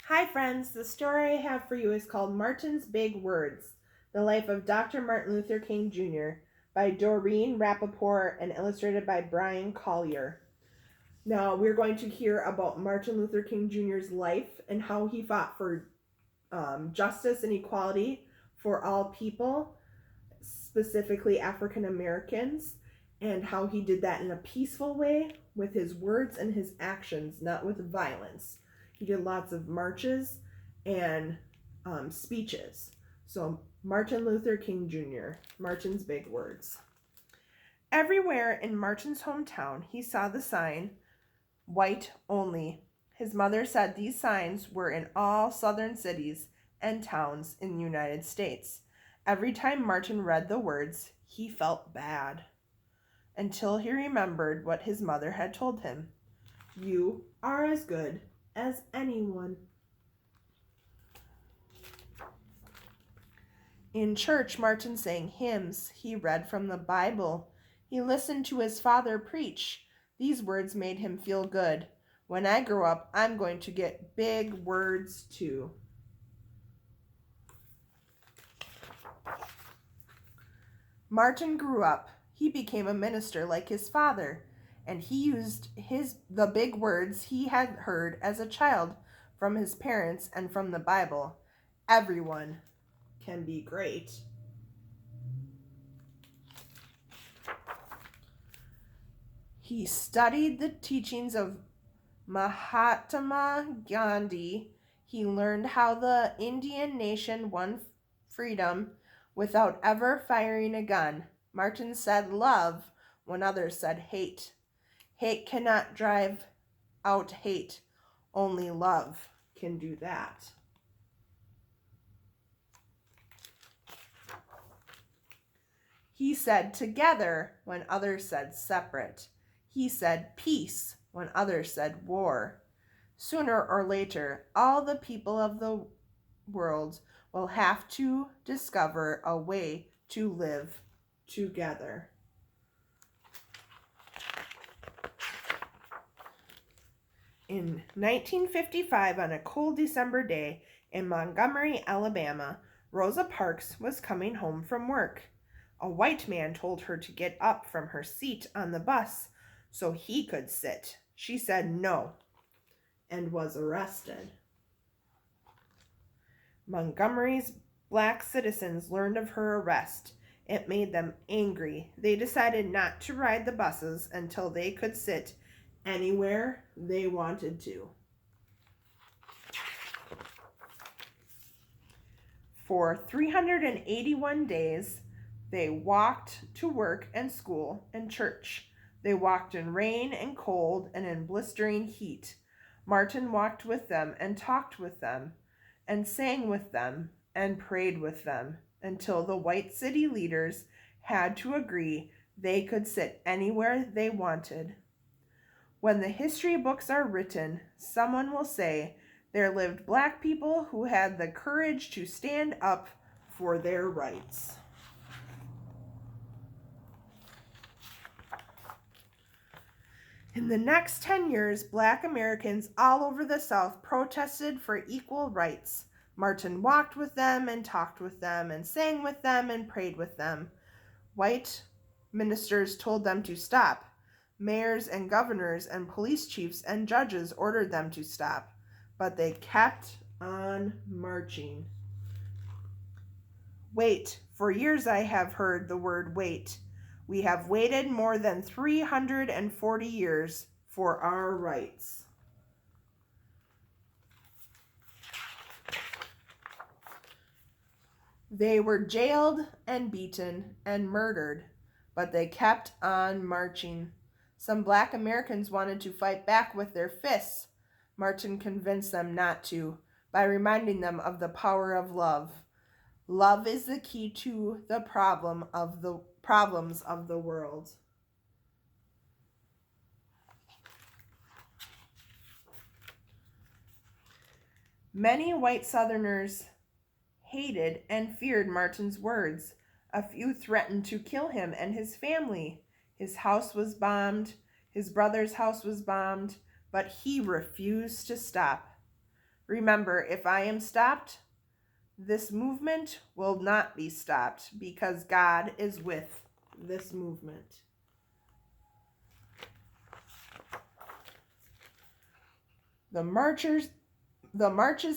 Hi friends, the story I have for you is called Martin's Big Words, The Life of Dr. Martin Luther King Jr. by Doreen Rappaport and illustrated by Brian Collier. Now we're going to hear about Martin Luther King Jr.'s life and how he fought for justice and equality for all people, specifically African Americans, and how he did that in a peaceful way with his words and his actions, not with violence. He did lots of marches and speeches. So, Martin Luther King Jr., Martin's Big Words. Everywhere in Martin's hometown, he saw the sign, "White Only." His mother said these signs were in all southern cities and towns in the United States. Every time Martin read the words, he felt bad, until he remembered what his mother had told him. You are as good as anyone. In church, Martin sang hymns. He read from the Bible. He listened to his father preach. These words made him feel good. When I grow up, I'm going to get big words too. Martin grew up. He became a minister like his father, and he used the big words he had heard as a child from his parents and from the Bible. Everyone can be great. He studied the teachings of Mahatma Gandhi. He learned how the Indian nation won freedom without ever firing a gun. Martin said love when others said hate. Hate cannot drive out hate. Only love can do that. He said together when others said separate. He said peace when others said war. Sooner or later, all the people of the world will have to discover a way to live together. In 1955, on a cold December day in Montgomery, Alabama, Rosa Parks was coming home from work. A white man told her to get up from her seat on the bus so he could sit. She said no and was arrested. Montgomery's black citizens learned of her arrest. It made them angry. They decided not to ride the buses until they could sit anywhere they wanted to. For 381 days, they walked to work and school and church. They walked in rain and cold and in blistering heat. Martin walked with them and talked with them and sang with them and prayed with them until the white city leaders had to agree they could sit anywhere they wanted. When the history books are written, someone will say there lived black people who had the courage to stand up for their rights. In the next 10 years, black Americans all over the South protested for equal rights. Martin walked with them and talked with them and sang with them and prayed with them. White ministers told them to stop. Mayors and governors and police chiefs and judges ordered them to stop, but they kept on marching. Wait, for years I have heard the word wait. We have waited more than 340 years for our rights. They were jailed and beaten and murdered, but they kept on marching. Some black Americans wanted to fight back with their fists. Martin convinced them not to by reminding them of the power of love. Love is the key to the problems of the world. Many white Southerners hated and feared Martin's words. A few threatened to kill him and his family. His house was bombed. His brother's house was bombed, but he refused to stop. Remember, if I am stopped, this movement will not be stopped because God is with this movement. The marches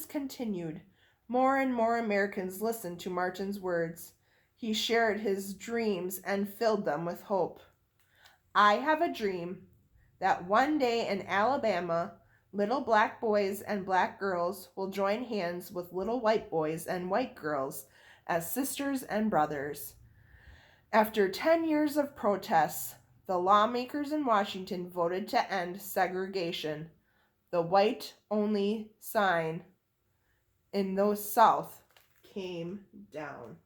continued. More and more Americans listened to Martin's words. He shared his dreams and filled them with hope. I have a dream that one day in Alabama, little black boys and black girls will join hands with little white boys and white girls as sisters and brothers. After 10 years of protests, the lawmakers in Washington voted to end segregation. The white-only sign in the South came down.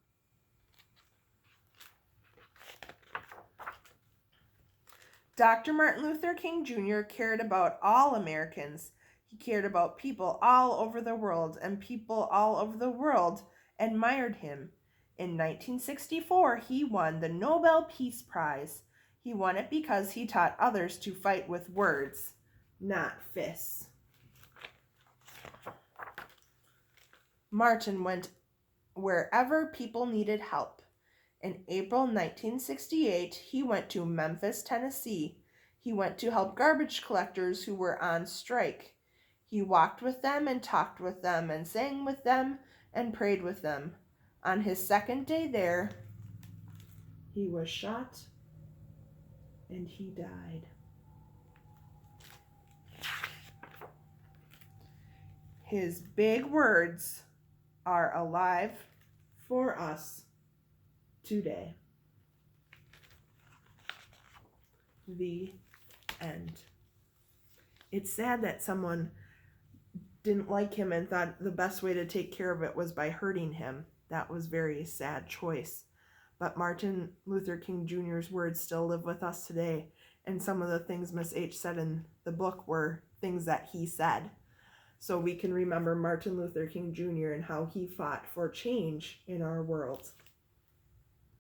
Dr. Martin Luther King Jr. cared about all Americans. He cared about people all over the world, and people all over the world admired him. In 1964, he won the Nobel Peace Prize. He won it because he taught others to fight with words, not fists. Martin went wherever people needed help. In April 1968, he went to Memphis, Tennessee. He went to help garbage collectors who were on strike. He walked with them and talked with them and sang with them and prayed with them. On his second day there, he was shot and he died. His big words are alive for us today. The end. It's sad that someone didn't like him and thought the best way to take care of it was by hurting him. That was a very sad choice. But Martin Luther King Jr.'s words still live with us today, and some of the things Miss H said in the book were things that he said. So we can remember Martin Luther King Jr. and how he fought for change in our world.